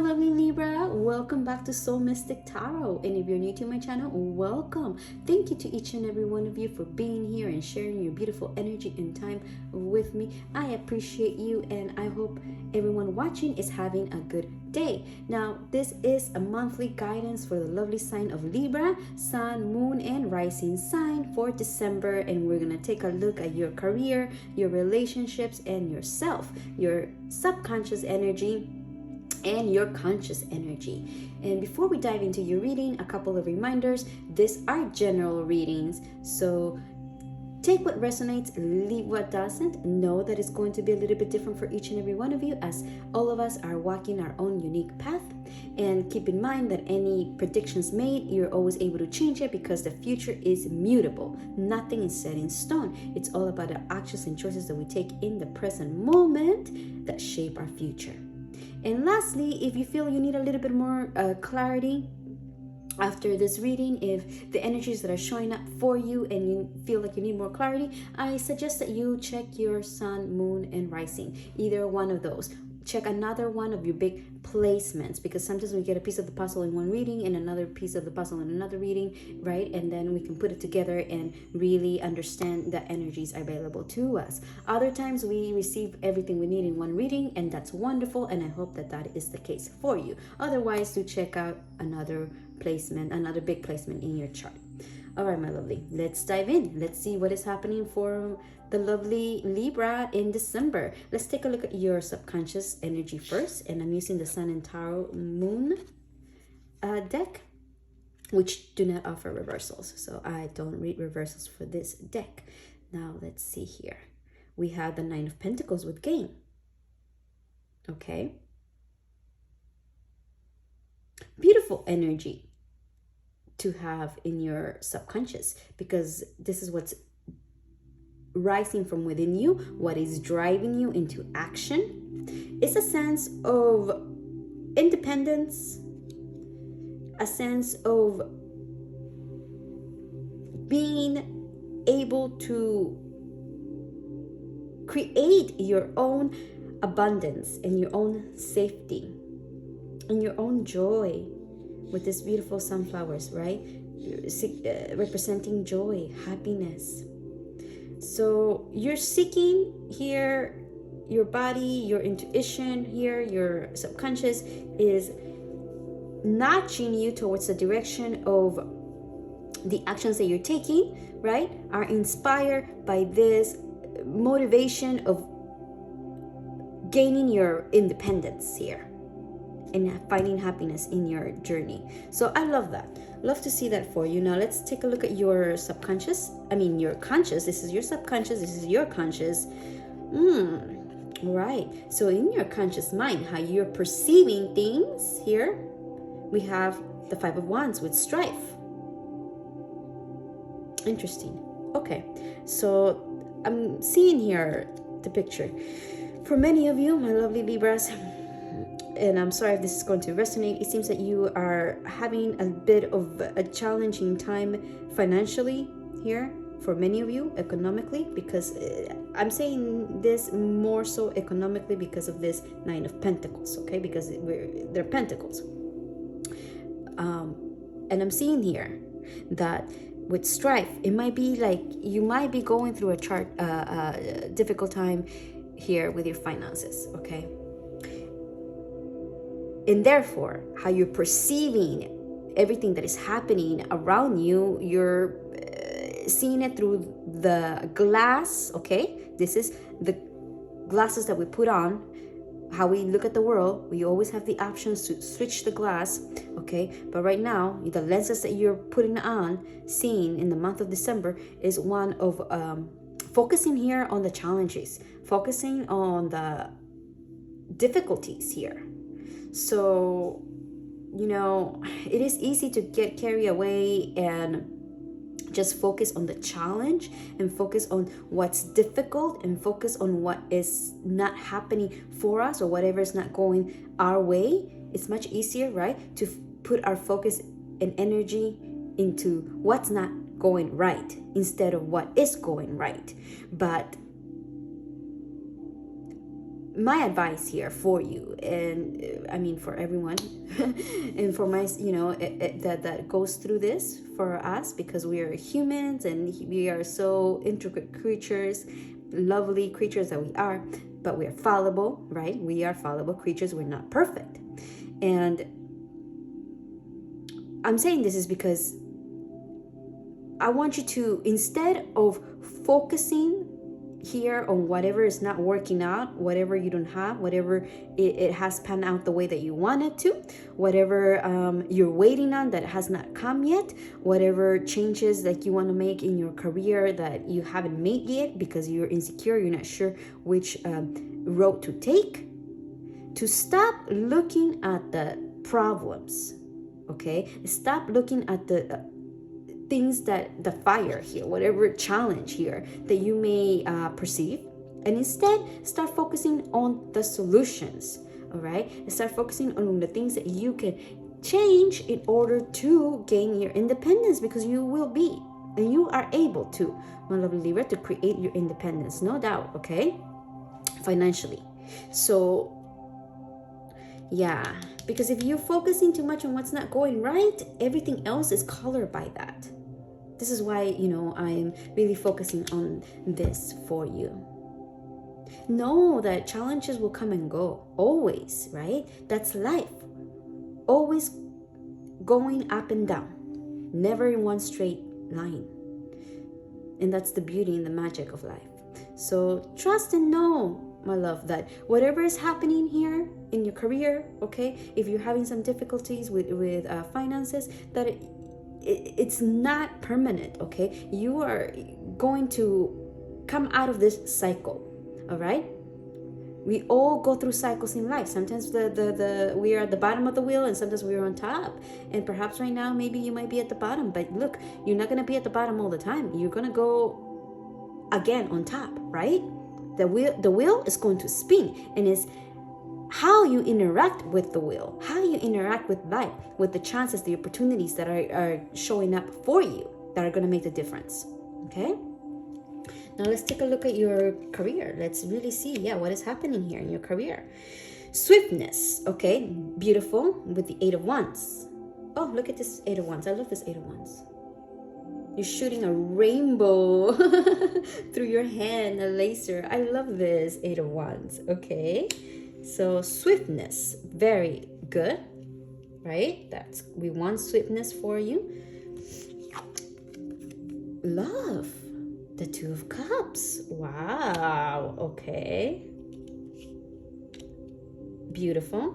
lovely Libra. Welcome back to Soul Mystic Tarot. And if you're new to my channel, welcome. Thank you to each and every one of you for being here and sharing your beautiful energy and time with me. I appreciate you, and I hope everyone watching is having a good day. Now, this is a monthly guidance for the lovely sign of Libra, Sun, Moon, and Rising sign for December. And we're going to take a look at your career, your relationships, and yourself, your subconscious energy and your conscious energy. And before we dive into your reading, a couple of reminders. These are general readings, so take what resonates, leave what doesn't. Know that it's going to be a little bit different for each and every one of you, as all of us are walking our own unique path. And keep in mind that any predictions made, you're always able to change it, because the future is mutable. Nothing is set in stone. It's all about the actions and choices that we take in the present moment that shape our future. And lastly, if you feel you need a little bit more clarity after this reading, if the energies that are showing up for you and you feel like you need more clarity, I suggest that you check your sun, moon, and rising. Either one of those. Check another one of your big placements, because sometimes we get a piece of the puzzle in one reading and another piece of the puzzle in another reading, right? And then we can put it together and really understand the energies available to us. Other times we receive everything we need in one reading, and that's wonderful, and I hope that that is the case for you. Otherwise, do check out another placement, another big placement in your chart. All right, my lovely, let's dive in. Let's see what is happening for the lovely Libra in December. Let's take a look at your subconscious energy first, and I'm using the Sun and Tarot Moon deck, which do not offer reversals, so I don't read reversals for this deck. Now let's see here. We have the Nine of Pentacles with gain. Okay, beautiful energy to have in your subconscious, because this is what's rising from within you, what is driving you into action. It's a sense of independence, a sense of being able to create your own abundance and your own safety and your own joy with these beautiful sunflowers, right? Representing joy, happiness. So you're seeking here, your body, your intuition here, your subconscious is nudging you towards the direction of the actions that you're taking, right? Are inspired by this motivation of gaining your independence here and finding happiness in your journey. So I love that. Love to see that for you. Now let's take a look at your subconscious. Your conscious. This is your subconscious. This is your conscious. Right. So in your conscious mind, how you're perceiving things here, we have the Five of Wands with strife. Interesting. Okay. So I'm seeing here the picture. For many of you, my lovely Libras, and I'm sorry if this is going to resonate, it seems that you are having a bit of a challenging time financially here, for many of you, economically, because I'm saying this more so economically because of this Nine of Pentacles, okay, because they're pentacles. And I'm seeing here that with strife, it might be like you might be going through a difficult time here with your finances, okay? And therefore, how you're perceiving everything that is happening around you, you're seeing it through the glass, okay? This is the glasses that we put on, how we look at the world. We always have the options to switch the glass, okay? But right now, the lenses that you're putting on, seeing in the month of December, is one of focusing here on the challenges, focusing on the difficulties here. So, it is easy to get carried away and just focus on the challenge and focus on what's difficult and focus on what is not happening for us or whatever is not going our way. It's much easier, right, to put our focus and energy into what's not going right instead of what is going right. But my advice here for you, and I mean for everyone, and for my, that goes through this for us, because we are humans and we are so intricate creatures, lovely creatures that we are, but we are fallible, right? We are fallible creatures. We're not perfect. And I'm saying this is because I want you to, instead of focusing here on whatever is not working out, whatever you don't have, whatever it has panned out the way that you want it to, whatever you're waiting on that has not come yet, whatever changes that you want to make in your career that you haven't made yet because you're insecure, you're not sure which road to take, to stop looking at the problems, okay? Stop looking at the things, that the fire here, whatever challenge here that you may perceive, and instead start focusing on the solutions. All right, and start focusing on the things that you can change in order to gain your independence, because you will be, and you are able to, my lovely Libra, to create your independence, no doubt. Okay, financially. So yeah, because if you're focusing too much on what's not going right, everything else is colored by that. This is why, I'm really focusing on this for you. Know that challenges will come and go, always, right? That's life. Always going up and down, never in one straight line. And that's the beauty and the magic of life. So trust and know, my love, that whatever is happening here in your career, okay, if you're having some difficulties with finances, that it's not permanent, okay? You are going to come out of this cycle, all right? We all go through cycles in life. Sometimes we are at the bottom of the wheel, and sometimes we are on top. And perhaps right now, maybe you might be at the bottom. But look, you're not going to be at the bottom all the time. You're going to go again on top, right? The wheel is going to spin, and it's how you interact with the wheel, how you interact with life, with the chances, the opportunities that are showing up for you, that are going to make the difference. Okay, now let's take a look at your career. Let's really see, what is happening here in your career. Swiftness, okay, beautiful, with the 8 of Wands. Oh, look at this 8 of Wands. I love this 8 of Wands. You're shooting a rainbow through your hand, a laser. I love this 8 of Wands. Okay, so swiftness, very good, right? We want swiftness for you. Love, the 2 of Cups. Wow, okay, beautiful.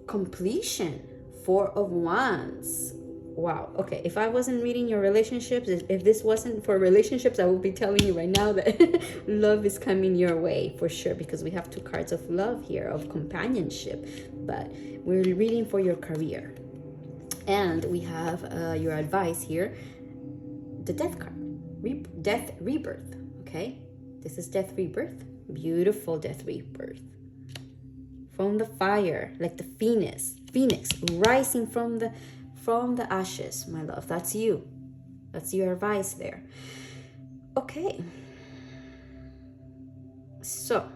Completion, 4 of Wands. Wow, okay, if I wasn't reading your relationships, if this wasn't for relationships, I would be telling you right now that love is coming your way for sure, because we have 2 cards of love here, of companionship, but we're reading for your career. And we have your advice here, the Death card, Death Rebirth, okay? This is Death Rebirth, beautiful Death Rebirth. From the fire, like the phoenix rising from the ashes, my love. That's you. That's your advice there. Okay. So,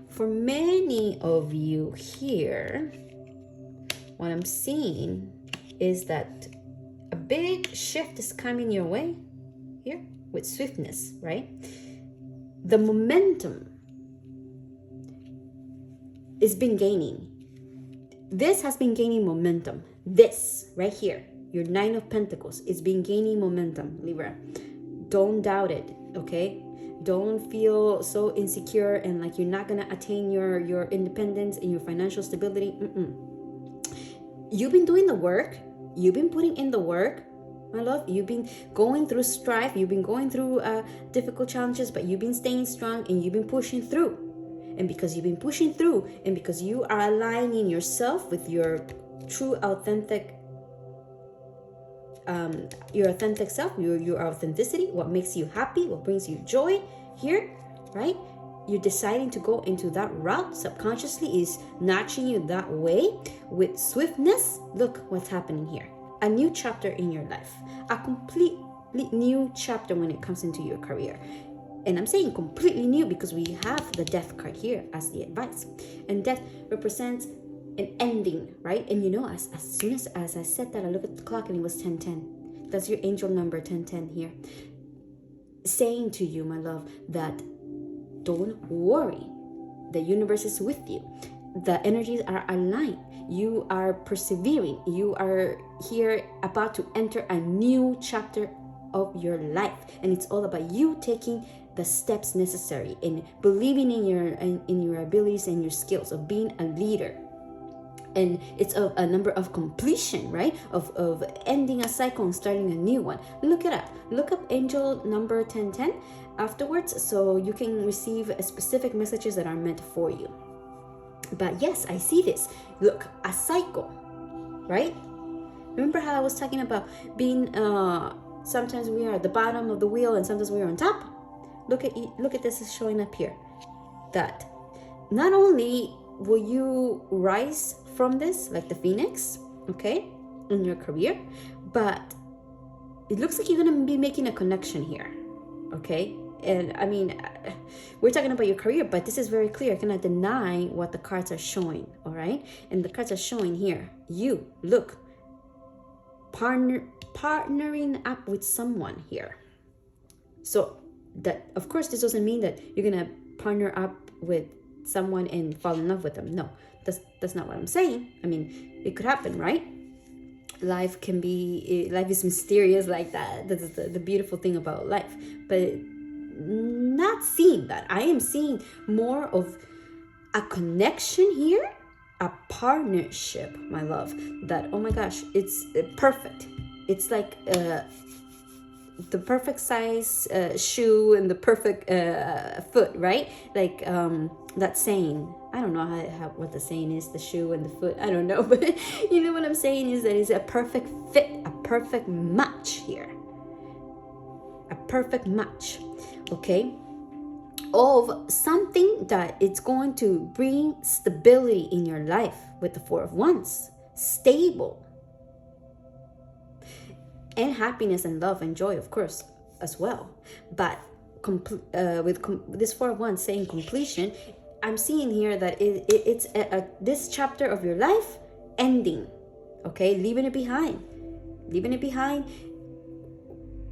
for many of you here, what I'm seeing is that a big shift is coming your way here with swiftness, right? The momentum is been gaining. This has been gaining momentum. This right here, your 9 of Pentacles, is been gaining momentum, Libra. Don't doubt it, okay? Don't feel so insecure and like you're not gonna attain your independence and your financial stability. You've been doing the work. You've been putting in the work, my love. You've been going through strife. You've been going through difficult challenges, but you've been staying strong and you've been pushing through. And because you've been pushing through, and because you are aligning yourself with your true authentic self, your authenticity, what makes you happy, what brings you joy here, right? You're deciding to go into that route. Subconsciously is nudging you that way with swiftness. Look what's happening here. A new chapter in your life. A completely new chapter when it comes into your career. And I'm saying completely new because we have the death card here as the advice. And death represents an ending, right? And you know, as soon as I said that, I looked at the clock and it was 10:10. That's your angel number, 1010 here. Saying to you, my love, that don't worry. The universe is with you. The energies are aligned. You are persevering. You are here about to enter a new chapter of your life. And it's all about you taking the steps necessary in believing in your abilities and your skills of being a leader. And it's a number of completion, right? Of ending a cycle and starting a new one. Look it up. Look up angel number 1010 afterwards, so you can receive specific messages that are meant for you. But yes, I see this. Look, a cycle, right? Remember how I was talking about being sometimes we are at the bottom of the wheel and sometimes we are on top? Look at this is showing up here. That not only will you rise from this like the phoenix, okay, in your career, but it looks like you're going to be making a connection here, okay? And I mean, we're talking about your career, but this is very clear. I cannot deny what the cards are showing, all right? And the cards are showing here, you, look, partnering up with someone here. So that, of course, this doesn't mean that you're going to partner up with someone and fall in love with them. No, that's not what I'm saying. I mean, it could happen, right? Life is mysterious like that. That's the beautiful thing about life. But not seeing that. I am seeing more of a connection here, a partnership, my love. That, oh my gosh, it's perfect. It's like the perfect size shoe and the perfect foot, right? Like that saying. I don't know how what the saying is, the shoe and the foot. I don't know, but you know what I'm saying is that it's a perfect fit, a perfect match here. A perfect match, okay? Of something that it's going to bring stability in your life with the Four of Wands. Stable. And happiness and love and joy, of course, as well. But this Four of Wands saying completion, I'm seeing here that it's this chapter of your life ending, okay? Leaving it behind,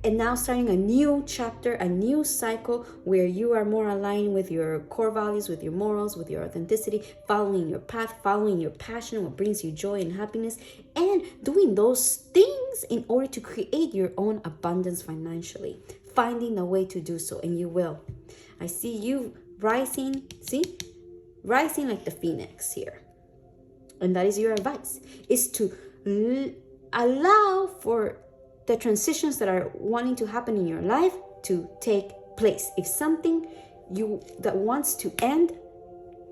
and now starting a new chapter, a new cycle where you are more aligned with your core values, with your morals, with your authenticity, following your path, following your passion, what brings you joy and happiness, and doing those things in order to create your own abundance financially, finding a way to do so, and you will. I see you rising, rising like the phoenix here. And that is your advice, is to allow for the transitions that are wanting to happen in your life to take place. If something that wants to end,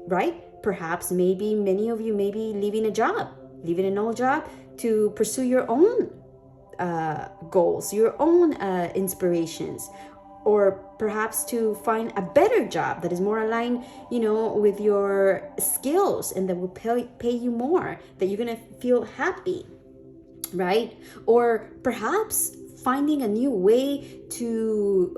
right? Perhaps maybe many of you may be leaving an old job to pursue your own goals, your own inspirations, or perhaps to find a better job that is more aligned, with your skills and that will pay you more, that you're gonna feel happy, right? Or perhaps finding a new way to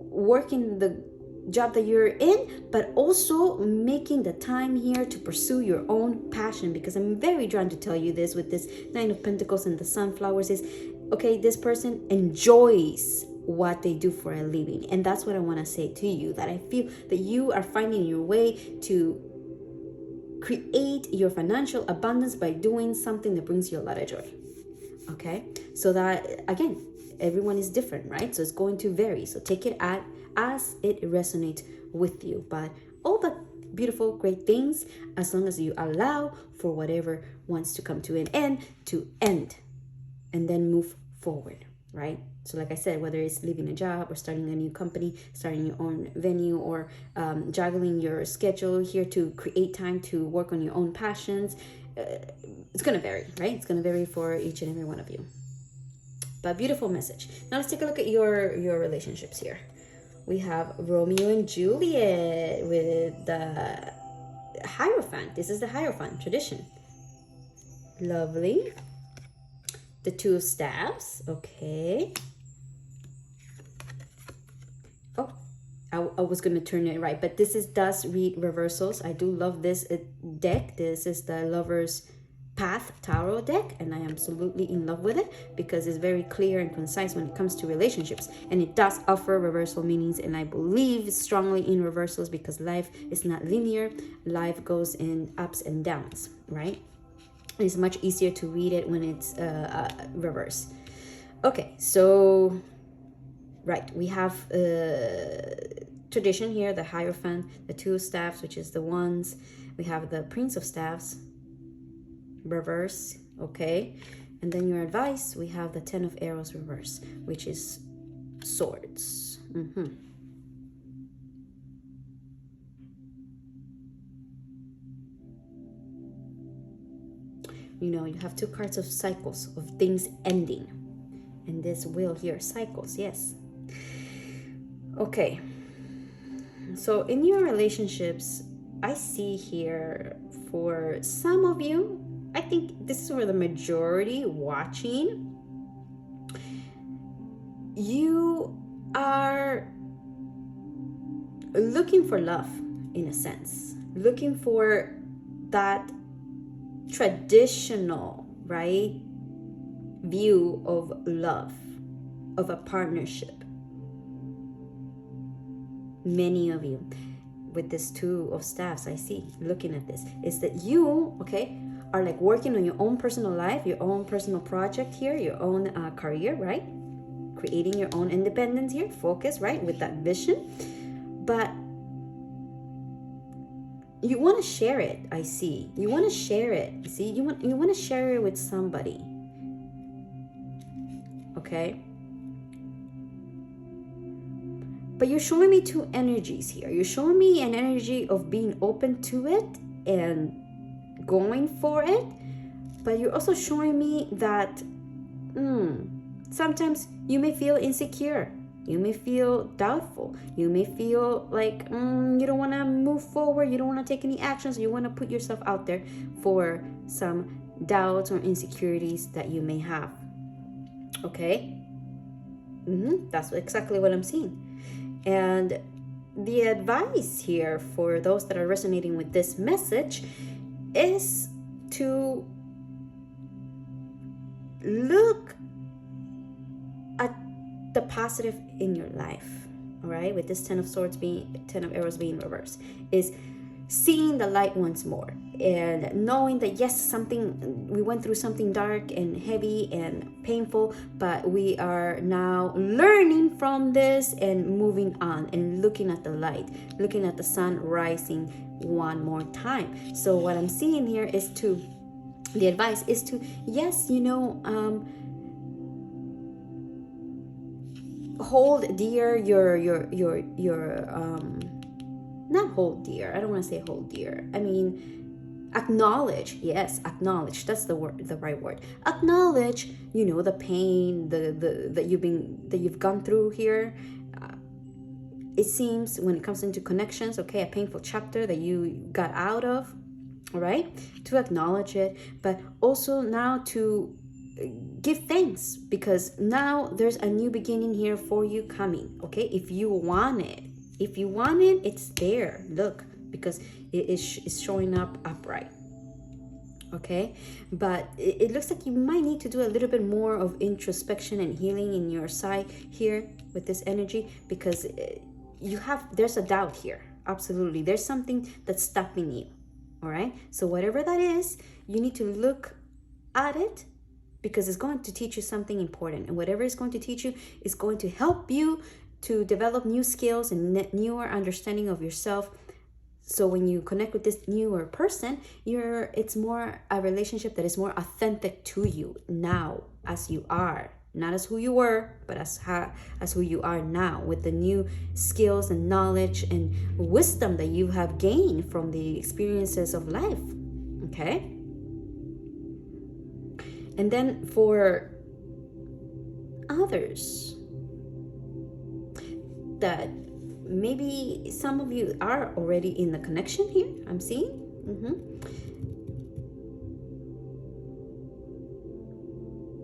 work in the job that you're in, but also making the time here to pursue your own passion, because I'm very drawn to tell you this with this Nine of Pentacles and the sunflowers is, okay, this person enjoys what they do for a living. And that's what I want to say to you, that I feel that you are finding your way to create your financial abundance by doing something that brings you a lot of joy. Okay, so that, again, everyone is different, right? So it's going to vary. So take it as it resonates with you. But all the beautiful, great things, as long as you allow for whatever wants to come to an end, to end, and then move forward, right? So like I said, whether it's leaving a job or starting a new company, starting your own venue, or juggling your schedule here to create time to work on your own passions, it's going to vary, right? It's going to vary for each and every one of you. But beautiful message. Now let's take a look at your relationships here. We have Romeo and Juliet with the Hierophant. This is the Hierophant tradition. Lovely. The Two of Staves. Okay. Oh, I was going to turn it right, but this does read reversals. I do love this deck. This is the Lover's Path Tarot deck, and I am absolutely in love with it because it's very clear and concise when it comes to relationships, and it does offer reversal meanings, and I believe strongly in reversals because life is not linear. Life goes in ups and downs, right? It's much easier to read it when it's reverse. Okay, so right, we have tradition here, the Hierophant, the Two of Staffs, which is the Wands. We have the Prince of Staffs, reverse, okay. And then your advice, we have the Ten of Arrows reverse, which is Swords. You know, you have two cards of cycles, of things ending. And this wheel here, cycles, yes. Okay. So in your relationships, I see here for some of you, I think this is where the majority watching, you are looking for love in a sense, looking for that traditional, right, view of love, of a partnership. Many of you with this Two of Staffs, I see, looking at this, is that you, okay, are like working on your own personal life, your own personal project here, your own career, right? Creating your own independence here, focus, right, with that vision. But you want to share it, I see. You want to share it. See, you want to share it with somebody. Okay? But you're showing me two energies here. You're showing me an energy of being open to it and going for it. But you're also showing me that sometimes you may feel insecure. You may feel doubtful. You may feel like you don't want to move forward. You don't want to take any actions. You want to put yourself out there for some doubts or insecurities that you may have. Okay? That's exactly what I'm seeing. And the advice here for those that are resonating with this message is to look at the positive in your life. All right, with this Ten of Arrows being reversed, is seeing the light once more and knowing that yes, we went through something dark and heavy and painful, but we are now learning from this and moving on and looking at the light, looking at the sun rising one more time. So what I'm seeing here is the advice is to, yes, hold dear your not hold dear, I don't want to say hold dear, I mean acknowledge, yes, acknowledge, that's the right word. Acknowledge, the pain, that you've gone through here. It seems when it comes into connections, okay, a painful chapter that you got out of, all right, to acknowledge it, but also now to give thanks because now there's a new beginning here for you coming, okay? If you want it, it's there. Look, because it is showing up upright, okay? But it looks like you might need to do a little bit more of introspection and healing in your side here with this energy because there's a doubt here. Absolutely, there's something that's stopping you, all right? So whatever that is, you need to look at it because it's going to teach you something important, and whatever it's going to teach you is going to help you to develop new skills and newer understanding of yourself. So when you connect with this newer person, it's more a relationship that is more authentic to you now as you are, not as who you were, but as who you are now, with the new skills and knowledge and wisdom that you have gained from the experiences of life, okay? And then for others that maybe some of you are already in the connection here, I'm seeing.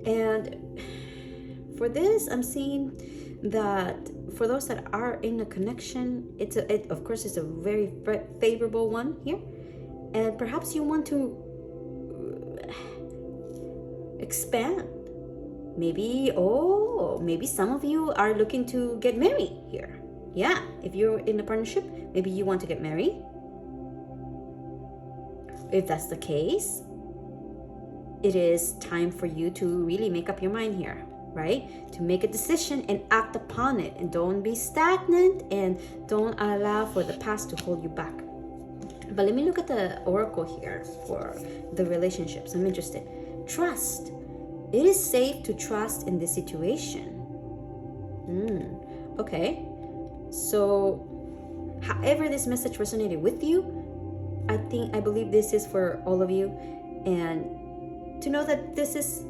And for this, I'm seeing that for those that are in a connection, of course it's a very favorable one here, and perhaps you want to expand. Maybe some of you are looking to get married here. Yeah, if you're in a partnership, maybe you want to get married. If that's the case, it is time for you to really make up your mind here, right? To make a decision and act upon it, and don't be stagnant, and don't allow for the past to hold you back. But let me look at the oracle here for the relationships. I'm interested. Trust. It is safe to trust in this situation. Okay. So, however this message resonated with you, I believe this is for all of you, and to know that this is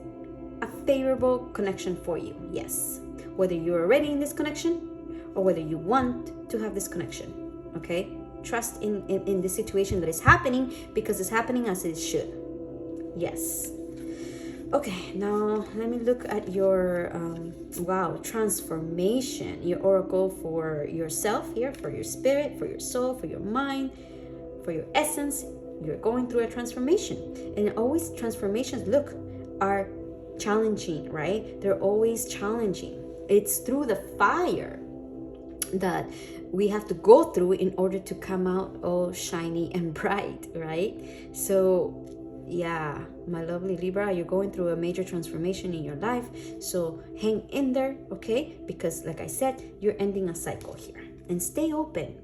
a favorable connection for you. Yes. Whether you're already in this connection or whether you want to have this connection. Okay? Trust in the situation that is happening, because it's happening as it should. Yes. Okay, now let me look at your transformation, your oracle for yourself here, for your spirit, for your soul, for your mind, for your essence. You're going through a transformation, and always transformations, look, are challenging, right? They're always challenging. It's through the fire that we have to go through in order to come out all shiny and bright, right? So yeah, my lovely Libra, you're going through a major transformation in your life, so hang in there, okay? Because like I said, you're ending a cycle here, and stay open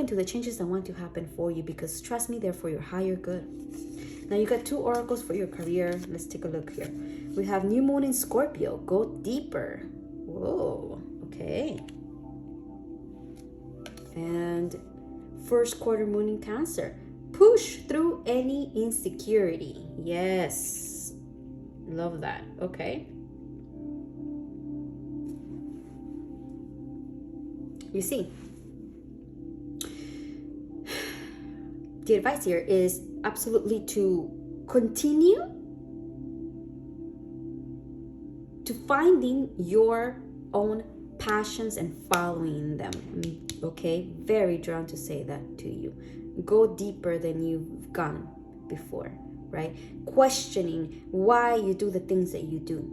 to the changes that want to happen for you, because trust me, they're for your higher good. Now you got 2 oracles for your career. Let's take a look here. We have new moon in Scorpio. Go deeper. Whoa, okay. And first quarter moon in Cancer. Push through any insecurity. Yes. Love that. Okay. You see, the advice here is absolutely to continue to finding your own passions and following them. Okay, very drawn to say that to you. Go deeper than you've gone before, right? Questioning why you do the things that you do,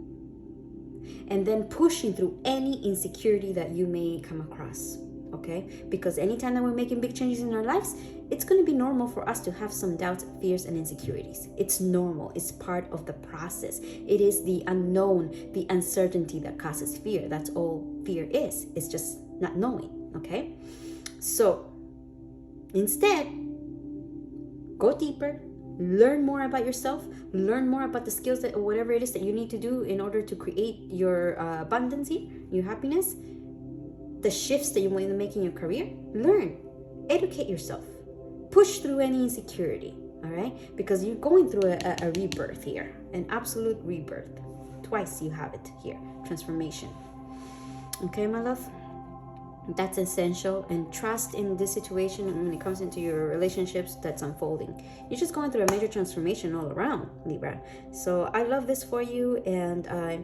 and then pushing through any insecurity that you may come across. Okay, because anytime that we're making big changes in our lives, it's going to be normal for us to have some doubts, fears, and insecurities. It's normal. It's part of the process. It is the unknown, the uncertainty that causes fear. That's all fear is. It's just not knowing. Okay, so instead, go deeper, learn more about yourself, learn more about the skills that, or whatever it is that you need to do in order to create your abundance, your happiness, the shifts that you want to make in your career. Learn, educate yourself, push through any insecurity, all right? Because you're going through a rebirth here, an absolute rebirth. Twice you have it here, transformation. Okay, my love? That's essential, and trust in this situation when it comes into your relationships that's unfolding. You're just going through a major transformation all around, Libra. So I love this for you, and I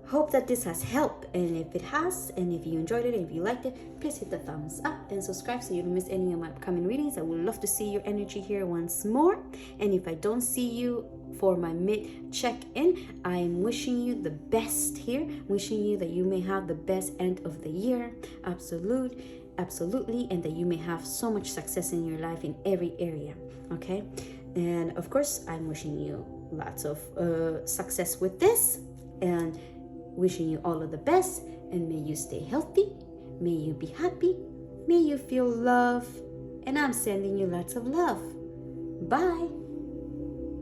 hope that this has helped. And if it has, and if you enjoyed it, and if you liked it, please hit the thumbs up and subscribe so you don't miss any of my upcoming readings. I would love to see your energy here once more. And if I don't see you for my mid check-in, I'm wishing you the best here, wishing you that you may have the best end of the year, absolutely, and that you may have so much success in your life in every area. Okay, and of course I'm wishing you lots of success with this, and wishing you all of the best, and may you stay healthy, may you be happy, may you feel love, and I'm sending you lots of love. Bye.